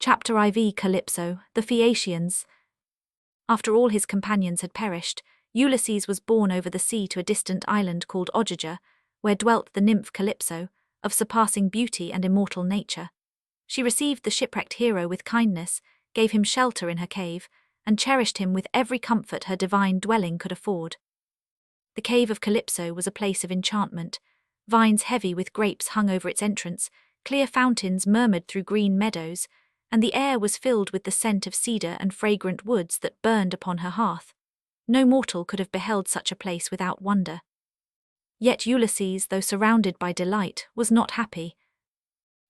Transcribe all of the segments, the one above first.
Chapter IV Calypso, the Phaeacians. After all his companions had perished, Ulysses was borne over the sea to a distant island called Ogygia, where dwelt the nymph Calypso, of surpassing beauty and immortal nature. She received the shipwrecked hero with kindness, gave him shelter in her cave, and cherished him with every comfort her divine dwelling could afford. The cave of Calypso was a place of enchantment. Vines heavy with grapes hung over its entrance, clear fountains murmured through green meadows, and the air was filled with the scent of cedar and fragrant woods that burned upon her hearth. No mortal could have beheld such a place without wonder. Yet Ulysses, though surrounded by delight, was not happy.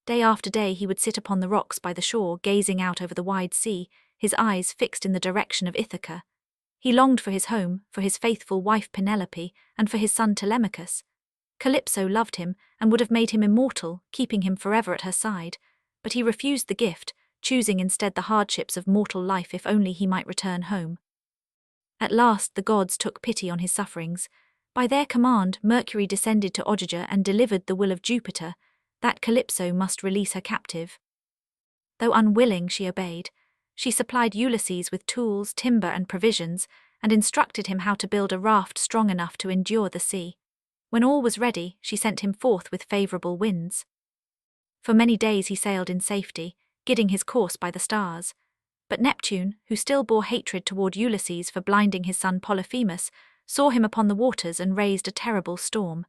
Day after day he would sit upon the rocks by the shore, gazing out over the wide sea, his eyes fixed in the direction of Ithaca. He longed for his home, for his faithful wife Penelope, and for his son Telemachus. Calypso loved him and would have made him immortal, keeping him forever at her side, but he refused the gift, choosing instead the hardships of mortal life if only he might return home. At last the gods took pity on his sufferings. By their command, Mercury descended to Ogygia and delivered the will of Jupiter, that Calypso must release her captive. Though unwilling, she obeyed. She supplied Ulysses with tools, timber, and provisions, and instructed him how to build a raft strong enough to endure the sea. When all was ready, she sent him forth with favorable winds. For many days he sailed in safety, guiding his course by the stars. But Neptune, who still bore hatred toward Ulysses for blinding his son Polyphemus, saw him upon the waters and raised a terrible storm.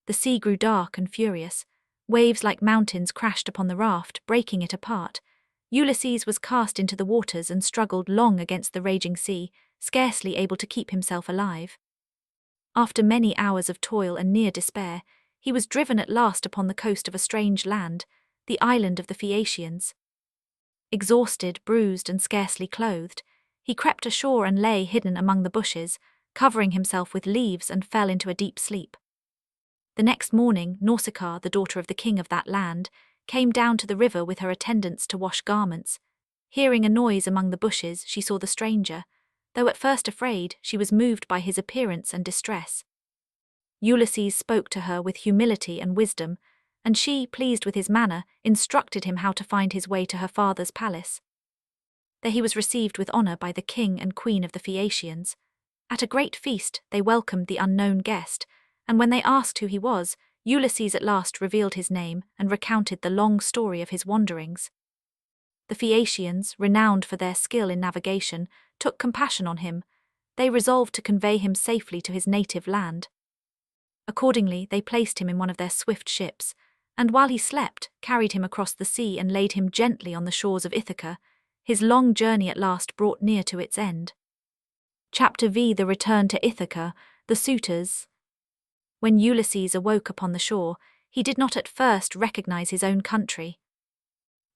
The sea grew dark and furious. Waves like mountains crashed upon the raft, breaking it apart. Ulysses was cast into the waters and struggled long against the raging sea, scarcely able to keep himself alive. After many hours of toil and near despair, he was driven at last upon the coast of a strange land, the island of the Phaeacians. Exhausted, bruised, and scarcely clothed, he crept ashore and lay hidden among the bushes, covering himself with leaves, and fell into a deep sleep. The next morning, Nausicaa, the daughter of the king of that land, came down to the river with her attendants to wash garments. Hearing a noise among the bushes, she saw the stranger. Though at first afraid, she was moved by his appearance and distress. Ulysses spoke to her with humility and wisdom, and she, pleased with his manner, instructed him how to find his way to her father's palace. There he was received with honor by the king and queen of the Phaeacians. At a great feast they welcomed the unknown guest, and when they asked who he was, Ulysses at last revealed his name and recounted the long story of his wanderings. The Phaeacians, renowned for their skill in navigation, took compassion on him. They resolved to convey him safely to his native land. Accordingly, they placed him in one of their swift ships, and while he slept, carried him across the sea and laid him gently on the shores of Ithaca. His long journey at last brought near to its end. Chapter V The Return to Ithaca, the Suitors. When Ulysses awoke upon the shore, he did not at first recognize his own country.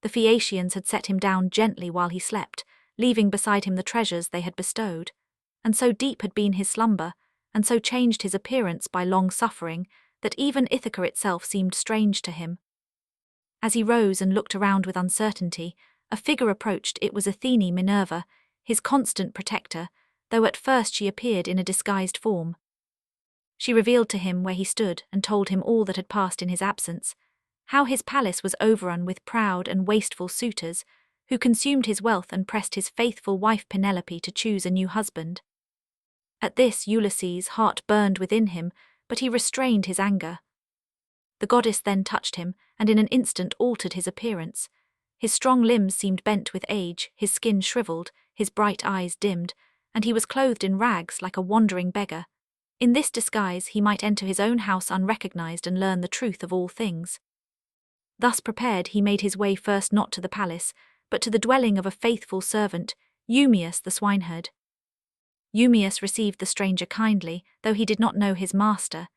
The Phaeacians had set him down gently while he slept, leaving beside him the treasures they had bestowed, and so deep had been his slumber, and so changed his appearance by long suffering, that even Ithaca itself seemed strange to him. As he rose and looked around with uncertainty, a figure approached. It was Athene Minerva, his constant protector, though at first she appeared in a disguised form. She revealed to him where he stood and told him all that had passed in his absence, how his palace was overrun with proud and wasteful suitors, who consumed his wealth and pressed his faithful wife Penelope to choose a new husband. At this Ulysses' heart burned within him, but he restrained his anger. The goddess then touched him, and in an instant altered his appearance. His strong limbs seemed bent with age, his skin shriveled, his bright eyes dimmed, and he was clothed in rags like a wandering beggar. In this disguise he might enter his own house unrecognized and learn the truth of all things. Thus prepared, he made his way first not to the palace, but to the dwelling of a faithful servant, Eumaeus the swineherd. Eumaeus received the stranger kindly, though he did not know his master.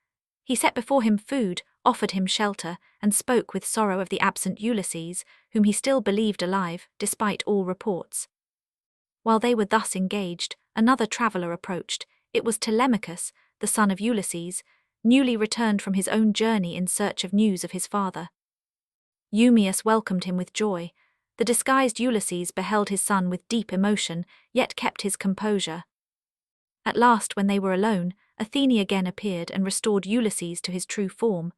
He set before him food, offered him shelter, and spoke with sorrow of the absent Ulysses, whom he still believed alive, despite all reports. While they were thus engaged, another traveller approached. It was Telemachus, the son of Ulysses, newly returned from his own journey in search of news of his father. Eumaeus welcomed him with joy. The disguised Ulysses beheld his son with deep emotion, yet kept his composure. At last, when they were alone, Athene again appeared and restored Ulysses to his true form.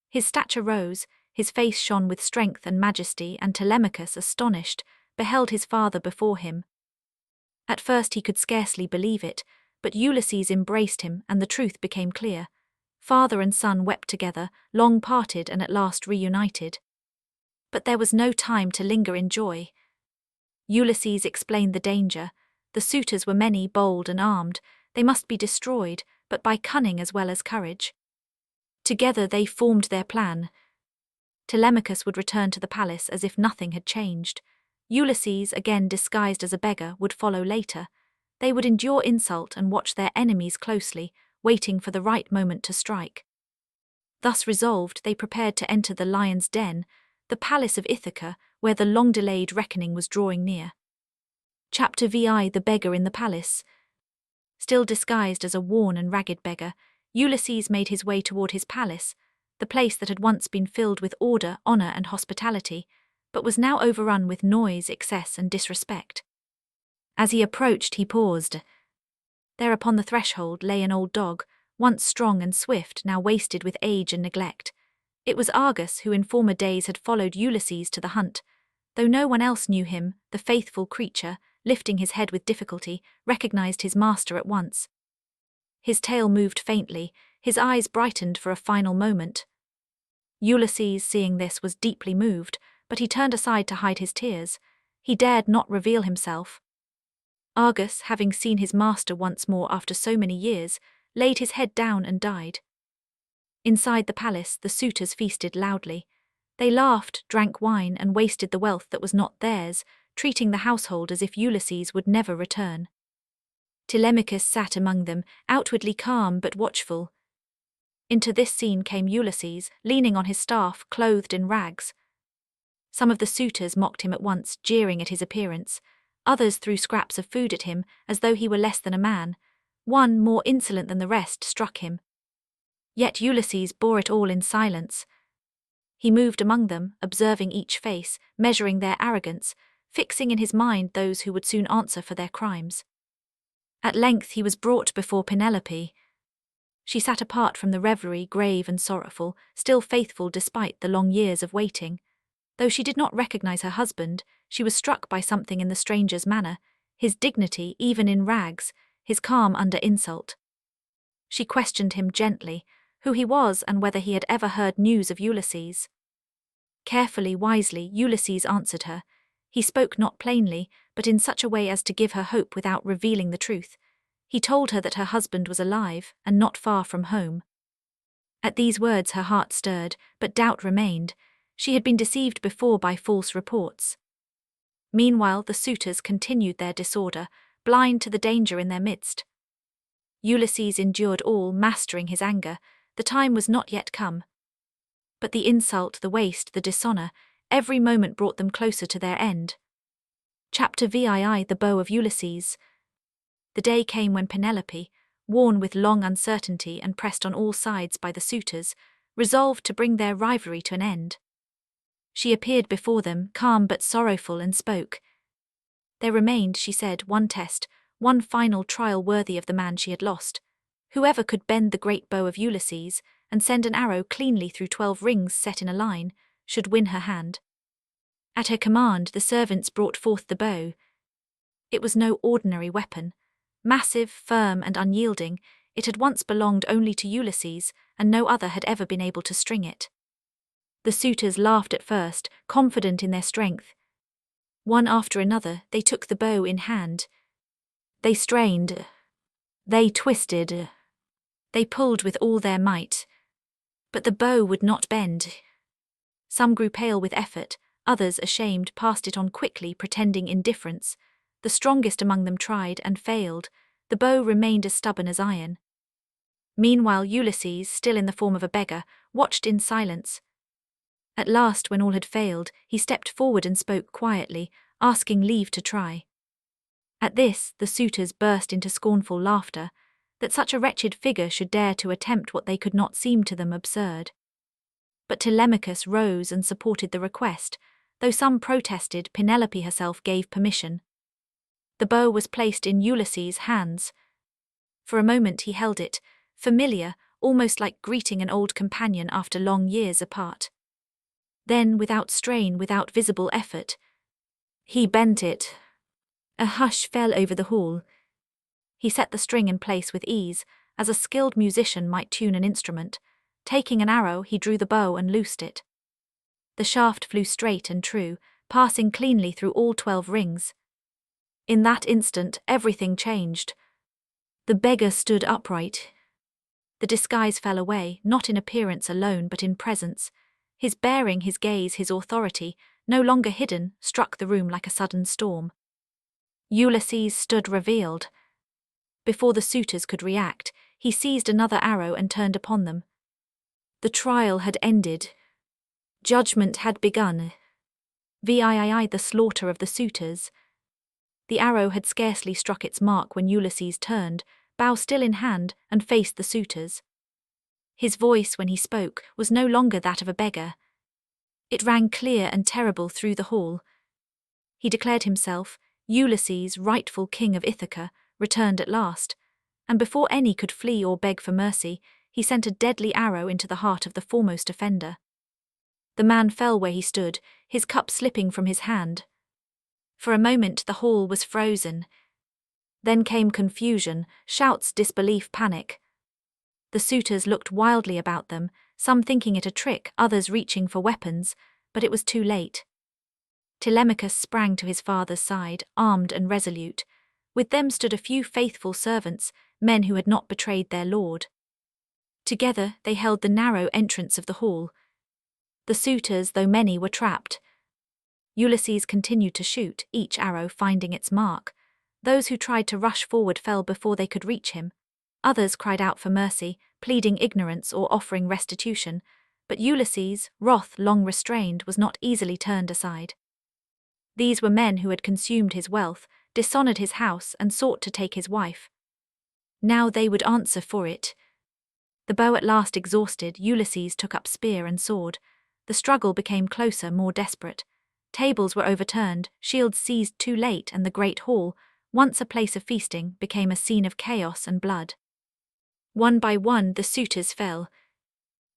His stature rose, His face shone with strength and majesty, and Telemachus, astonished, beheld his father before him. At first he could scarcely believe it, but Ulysses embraced him, and the truth became clear. Father and son wept together, long parted and at last reunited. But there was no time to linger in joy. Ulysses explained the danger. The suitors were many, bold and armed. They must be destroyed, but by cunning as well as courage. Together they formed their plan. Telemachus would return to the palace as if nothing had changed. Ulysses, again disguised as a beggar, would follow later. They would endure insult and watch their enemies closely, waiting for the right moment to strike. Thus resolved, they prepared to enter the lion's den, the palace of Ithaca, where the long-delayed reckoning was drawing near. Chapter VI. The beggar in the palace. Still disguised as a worn and ragged beggar, Ulysses made his way toward his palace, the place that had once been filled with order, honor, and hospitality, but was now overrun with noise, excess, and disrespect. As he approached, he paused. There upon the threshold lay an old dog, once strong and swift, now wasted with age and neglect. It was Argus, who in former days had followed Ulysses to the hunt. Though no one else knew him, the faithful creature, lifting his head with difficulty, recognized his master at once. His tail moved faintly, his eyes brightened for a final moment. Ulysses, seeing this, was deeply moved, but he turned aside to hide his tears. He dared not reveal himself. Argus, having seen his master once more after so many years, laid his head down and died. Inside the palace, the suitors feasted loudly. They laughed, drank wine, and wasted the wealth that was not theirs, treating the household as if Ulysses would never return. Telemachus sat among them, outwardly calm but watchful. Into this scene came Ulysses, leaning on his staff, clothed in rags. Some of the suitors mocked him at once, jeering at his appearance. Others threw scraps of food at him, as though he were less than a man. One, more insolent than the rest, struck him. Yet Ulysses bore it all in silence. He moved among them, observing each face, measuring their arrogance, fixing in his mind those who would soon answer for their crimes. At length he was brought before Penelope. She sat apart from the revelry, grave and sorrowful, still faithful despite the long years of waiting. Though she did not recognize her husband, she was struck by something in the stranger's manner, his dignity even in rags, his calm under insult. She questioned him gently, who he was and whether he had ever heard news of Ulysses. Carefully, wisely, Ulysses answered her. He spoke not plainly, but in such a way as to give her hope without revealing the truth. He told her that her husband was alive and not far from home. At these words her heart stirred, but doubt remained. She had been deceived before by false reports. Meanwhile the suitors continued their disorder, blind to the danger in their midst. Ulysses endured all, mastering his anger. The time was not yet come. But the insult, the waste, the dishonor, every moment brought them closer to their end. Chapter VII. The bow of Ulysses. The day came when Penelope, worn with long uncertainty and pressed on all sides by the suitors, resolved to bring their rivalry to an end. She appeared before them, calm but sorrowful, and spoke. There remained, she said, one test, one final trial worthy of the man she had lost. Whoever could bend the great bow of Ulysses and send an arrow cleanly through 12 rings set in a line, should win her hand. At her command, the servants brought forth the bow. It was no ordinary weapon. Massive, firm, and unyielding, it had once belonged only to Ulysses, and no other had ever been able to string it. The suitors laughed at first, confident in their strength. One after another, they took the bow in hand. They strained. They twisted. They pulled with all their might. But the bow would not bend. Some grew pale with effort, others, ashamed, passed it on quickly, pretending indifference. The strongest among them tried and failed. The bow remained as stubborn as iron. Meanwhile Ulysses, still in the form of a beggar, watched in silence. At last, when all had failed, he stepped forward and spoke quietly, asking leave to try. At this, the suitors burst into scornful laughter, that such a wretched figure should dare to attempt what they could not seem to them absurd. But Telemachus rose and supported the request. Though some protested, Penelope herself gave permission. The bow was placed in Ulysses' hands. For a moment he held it, familiar, almost like greeting an old companion after long years apart. Then, without strain, without visible effort, he bent it. A hush fell over the hall. He set the string in place with ease, as a skilled musician might tune an instrument. Taking an arrow, he drew the bow and loosed it. The shaft flew straight and true, passing cleanly through all 12 rings. In that instant, everything changed. The beggar stood upright. The disguise fell away, not in appearance alone but in presence. His bearing, his gaze, his authority, no longer hidden, struck the room like a sudden storm. Ulysses stood revealed. Before the suitors could react, he seized another arrow and turned upon them. The trial had ended. Judgment had begun. The slaughter of the suitors. The arrow had scarcely struck its mark when Ulysses turned, bow still in hand, and faced the suitors. His voice, when he spoke, was no longer that of a beggar. It rang clear and terrible through the hall. He declared himself, Ulysses, rightful king of Ithaca, returned at last, and before any could flee or beg for mercy, he sent a deadly arrow into the heart of the foremost offender. The man fell where he stood, his cup slipping from his hand. For a moment the hall was frozen. Then came confusion, shouts, disbelief, panic. The suitors looked wildly about them, some thinking it a trick, others reaching for weapons, but it was too late. Telemachus sprang to his father's side, armed and resolute. With them stood a few faithful servants, men who had not betrayed their lord. Together they held the narrow entrance of the hall. The suitors, though many, were trapped. Ulysses continued to shoot, each arrow finding its mark. Those who tried to rush forward fell before they could reach him. Others cried out for mercy, pleading ignorance or offering restitution, but Ulysses, wrath long restrained, was not easily turned aside. These were men who had consumed his wealth, dishonored his house, and sought to take his wife. Now they would answer for it. The bow at last exhausted, Ulysses took up spear and sword. The struggle became closer, more desperate. Tables were overturned, shields seized too late, and the great hall, once a place of feasting, became a scene of chaos and blood. One by one the suitors fell.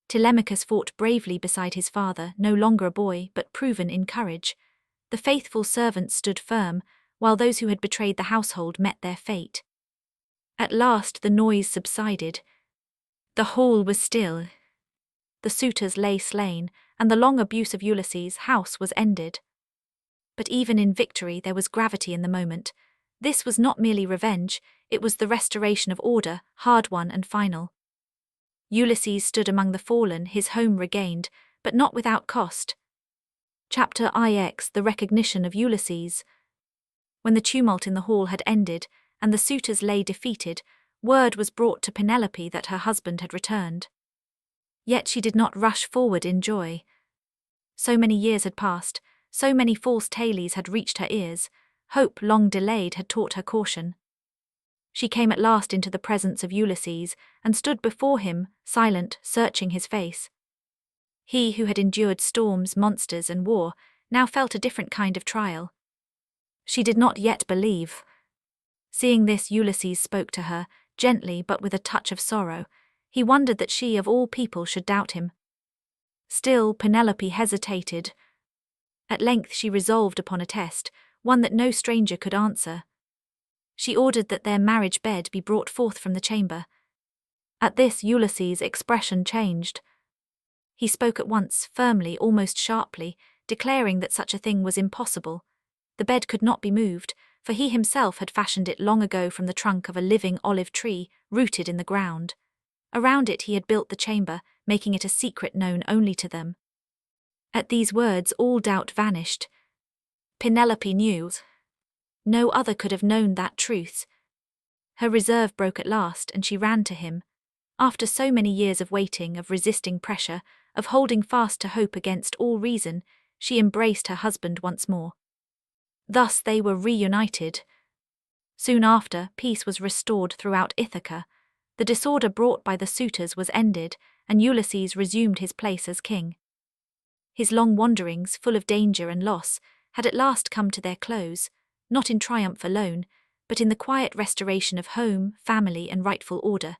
Telemachus fought bravely beside his father, no longer a boy, but proven in courage. The faithful servants stood firm, while those who had betrayed the household met their fate. At last the noise subsided. The hall was still. The suitors lay slain, and the long abuse of Ulysses' house was ended. But even in victory there was gravity in the moment. This was not merely revenge, it was the restoration of order, hard-won and final. Ulysses stood among the fallen, his home regained, but not without cost. Chapter IX: The recognition of Ulysses. When the tumult in the hall had ended, and the suitors lay defeated, word was brought to Penelope that her husband had returned. Yet she did not rush forward in joy. So many years had passed, so many false tales had reached her ears, hope long delayed had taught her caution. She came at last into the presence of Ulysses, and stood before him, silent, searching his face. He who had endured storms, monsters, and war, now felt a different kind of trial. She did not yet believe. Seeing this, Ulysses spoke to her, gently but with a touch of sorrow. He wondered that she, of all people, should doubt him. Still, Penelope hesitated. At length she resolved upon a test, one that no stranger could answer. She ordered that their marriage bed be brought forth from the chamber. At this, Ulysses' expression changed. He spoke at once, firmly, almost sharply, declaring that such a thing was impossible. The bed could not be moved, for he himself had fashioned it long ago from the trunk of a living olive tree, rooted in the ground. Around it he had built the chamber, making it a secret known only to them. At these words all doubt vanished. Penelope knew. No other could have known that truth. Her reserve broke at last, and she ran to him. After so many years of waiting, of resisting pressure, of holding fast to hope against all reason, she embraced her husband once more. Thus they were reunited. Soon after, peace was restored throughout Ithaca. The disorder brought by the suitors was ended, and Ulysses resumed his place as king. His long wanderings, full of danger and loss, had at last come to their close, not in triumph alone, but in the quiet restoration of home, family, and rightful order.